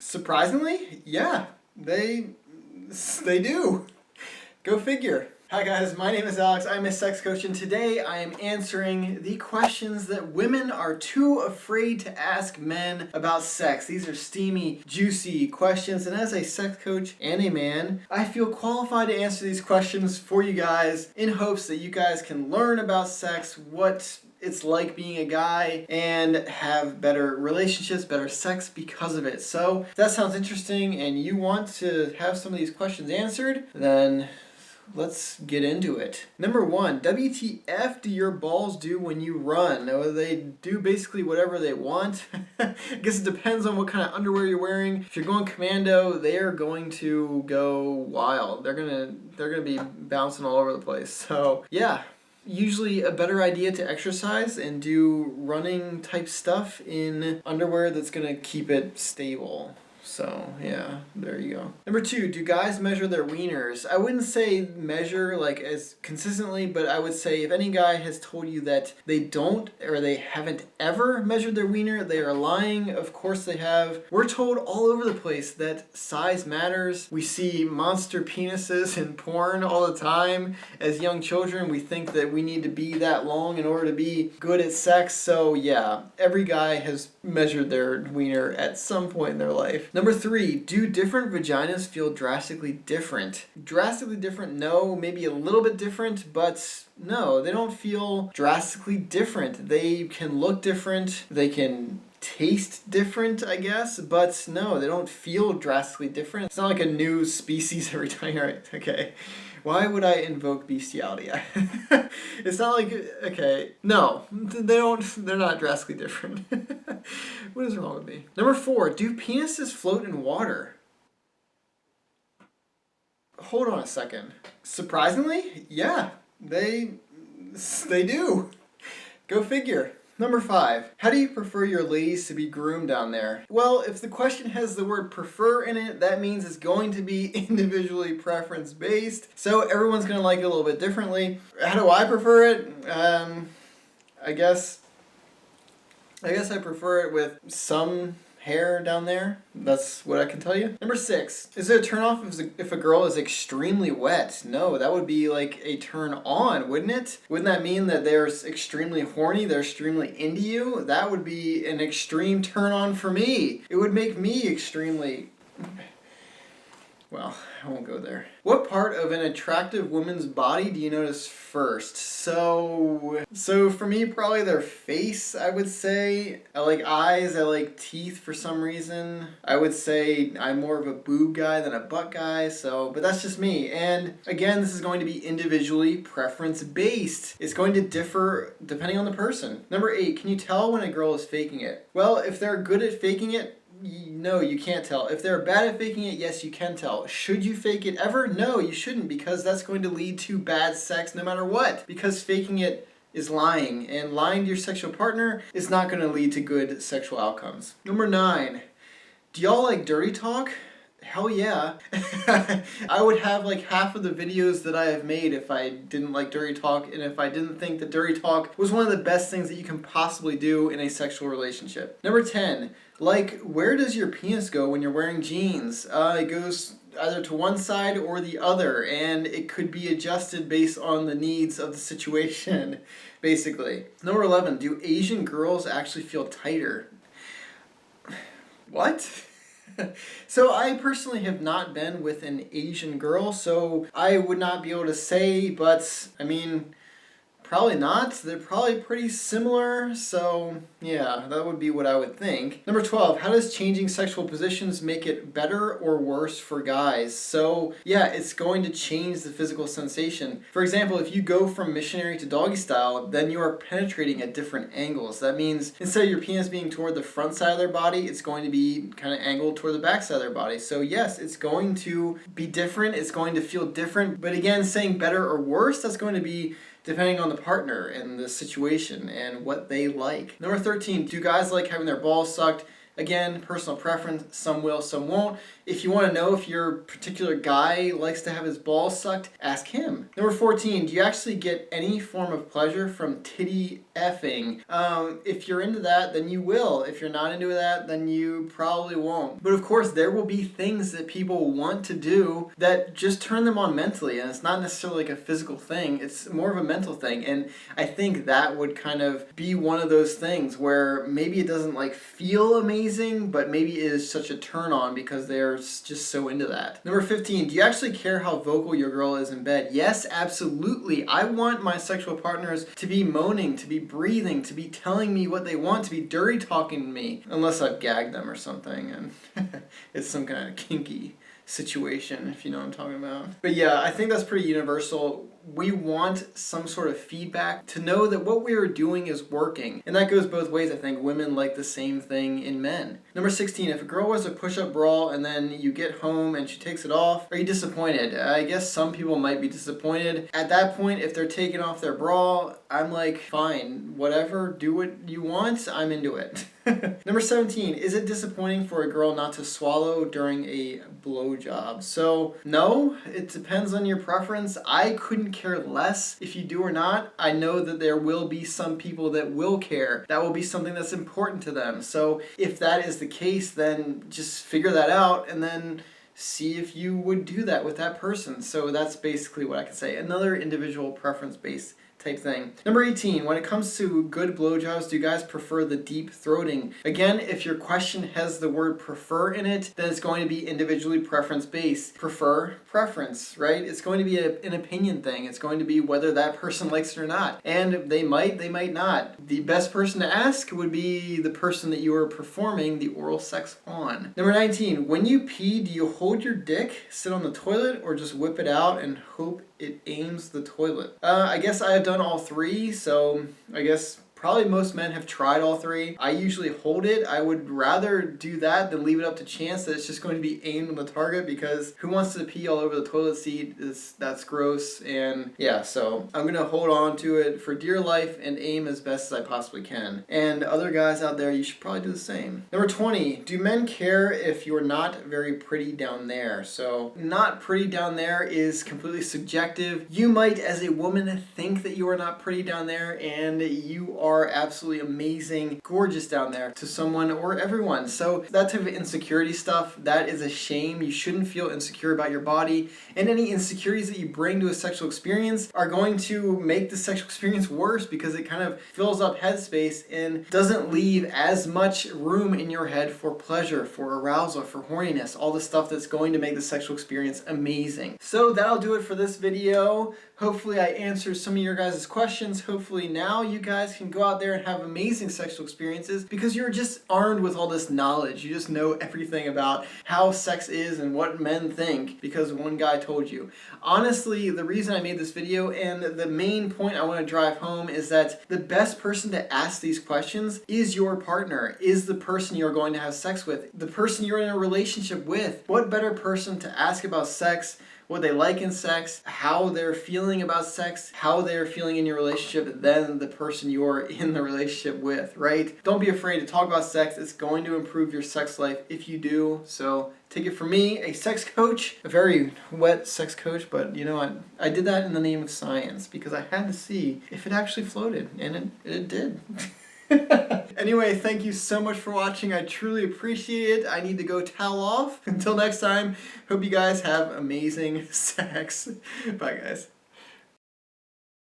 Surprisingly, yeah, they do. Go figure. Hi guys, my name is Alex. I'm a sex coach, and today I am answering the questions that women are too afraid to ask men about sex. These are steamy, juicy questions, and as a sex coach and a man, I feel qualified to answer these questions for you guys in hopes that you guys can learn about sex, what it's like being a guy, and have better relationships, better sex because of it. So if that sounds interesting and you want to have some of these questions answered, then let's get into it. Number one, WTF do your balls do when you run? Now, they do basically whatever they want. I guess it depends on what kind of underwear you're wearing. If you're going commando, they are going to go wild. They're gonna be bouncing all over the place. So yeah. Usually a better idea to exercise and do running type stuff in underwear that's gonna keep it stable. So yeah, there you go. Number two, do guys measure their wieners? I wouldn't say measure like as consistently, but I would say if any guy has told you that they don't or they haven't ever measured their wiener, they are lying. Of course they have. We're told all over the place that size matters. We see monster penises in porn all the time. As young children, we think that we need to be that long in order to be good at sex. So yeah, every guy has measured their wiener at some point in their life. Number three, do different vaginas feel drastically different? Drastically different, no. Maybe a little bit different, but no, they don't feel drastically different. They can look different, they can taste different, I guess, but no, they don't feel drastically different. It's not like a new species every time. Right? Okay. Why would I invoke bestiality? It's not like, okay, no, they're not drastically different. What is wrong with me? Number four, do penises float in water? Hold on a second. Surprisingly, yeah, they do. Go figure. Number five, how do you prefer your ladies to be groomed down there? Well, if the question has the word prefer in it, that means it's going to be individually preference based. So everyone's going to like it a little bit differently. How do I prefer it? I guess I prefer it with some hair down there. That's what I can tell you. Number six, is it a turn off if a girl is extremely wet? No, that would be like a turn on, wouldn't it? Wouldn't that mean that they're extremely horny, they're extremely into you? That would be an extreme turn on for me. It would make me extremely... Well, I won't go there. What part of an attractive woman's body do you notice first? So for me, probably their face, I would say. I like eyes, I like teeth for some reason. I would say I'm more of a boob guy than a butt guy, but that's just me. And again, this is going to be individually preference based. It's going to differ depending on the person. Number eight, can you tell when a girl is faking it? Well, if they're good at faking it, no, you can't tell. If they're bad at faking it, yes, you can tell. Should you fake it ever? No, you shouldn't, because that's going to lead to bad sex no matter what. Because faking it is lying, and lying to your sexual partner is not going to lead to good sexual outcomes. Number nine, do y'all like dirty talk? Hell yeah. I would have like half of the videos that I have made if I didn't like dirty talk, and if I didn't think that dirty talk was one of the best things that you can possibly do in a sexual relationship. Number 10, like, where does your penis go when you're wearing jeans? It goes either to one side or the other, and it could be adjusted based on the needs of the situation, basically. Number 11, do Asian girls actually feel tighter? What? So I personally have not been with an Asian girl, so I would not be able to say, but I mean, probably not. They're probably pretty similar, so yeah, that would be what I would think. Number 12, how does changing sexual positions make it better or worse for guys? So yeah, it's going to change the physical sensation. For example, if you go from missionary to doggy style, then you are penetrating at different angles. That means instead of your penis being toward the front side of their body, it's going to be kind of angled toward the back side of their body. So yes, it's going to be different, it's going to feel different, but again, saying better or worse, that's going to be depending on the partner and the situation and what they like. Number 13, do guys like having their balls sucked Again, personal preference, some will, some won't. If you want to know if your particular guy likes to have his balls sucked, ask him. Number 14, do you actually get any form of pleasure from titty effing? If you're into that, then you will. If you're not into that, then you probably won't. But of course, there will be things that people want to do that just turn them on mentally, and it's not necessarily like a physical thing, it's more of a mental thing. And I think that would kind of be one of those things where maybe it doesn't like feel amazing, but maybe it is such a turn on because they're just so into that. Number 15, do you actually care how vocal your girl is in bed? Yes, absolutely. I want my sexual partners to be moaning, to be breathing, to be telling me what they want, to be dirty talking to me, unless I've gagged them or something and it's some kind of kinky situation, if you know what I'm talking about. But yeah, I think that's pretty universal. We want some sort of feedback to know that what we are doing is working. And that goes both ways, I think. Women like the same thing in men. Number 16, if a girl wears a push-up bra and then you get home and she takes it off, are you disappointed? I guess some people might be disappointed. At that point, if they're taking off their bra, I'm like, fine, whatever, do what you want, I'm into it. Number 17, is it disappointing for a girl not to swallow during a blowjob? So, no, it depends on your preference. I couldn't care less if you do or not. I know that there will be some people that will care. That will be something that's important to them. So, if that is the case, then just figure that out and then see if you would do that with that person. So that's basically what I can say. Another individual preference-based type thing. Number 18, when it comes to good blowjobs, do you guys prefer the deep throating? Again, if your question has the word prefer in it, then it's going to be individually preference-based. Prefer, preference, right? It's going to be an opinion thing. It's going to be whether that person likes it or not. And they might not. The best person to ask would be the person that you are performing the oral sex on. Number 19, when you pee, do you hold your dick, sit on the toilet, or just whip it out and hope it aims the toilet? I guess I have done all three, so I guess probably most men have tried all three. I usually hold it. I would rather do that than leave it up to chance that it's just going to be aimed on the target, because who wants to pee all over the toilet seat? That's gross. And yeah, so I'm gonna hold on to it for dear life and aim as best as I possibly can. And other guys out there, you should probably do the same. Number 20, do men care if you're not very pretty down there? So not pretty down there is completely subjective. You might, as a woman, think that you are not pretty down there, and you are absolutely amazing, gorgeous down there to someone or everyone. So that type of insecurity stuff, that is a shame. You shouldn't feel insecure about your body, and any insecurities that you bring to a sexual experience are going to make the sexual experience worse, because it kind of fills up headspace and doesn't leave as much room in your head for pleasure, for arousal, for horniness, all the stuff that's going to make the sexual experience amazing. So that'll do it for this video. Hopefully I answered some of your guys' questions. Hopefully now you guys can go out there and have amazing sexual experiences, because you're just armed with all this knowledge. You just know everything about how sex is and what men think because one guy told you. Honestly, the reason I made this video and the main point I want to drive home is that the best person to ask these questions is your partner, is the person you're going to have sex with, the person you're in a relationship with. What better person to ask about sex, what they like in sex, how they're feeling about sex, how they're feeling in your relationship than the person you're in the relationship with, right? Don't be afraid to talk about sex. It's going to improve your sex life if you do. So take it from me, a sex coach, a very wet sex coach, but you know what? I did that in the name of science because I had to see if it actually floated, and it did. Anyway, thank you so much for watching. I truly appreciate it. I need to go towel off. Until next time, hope you guys have amazing sex. Bye, guys.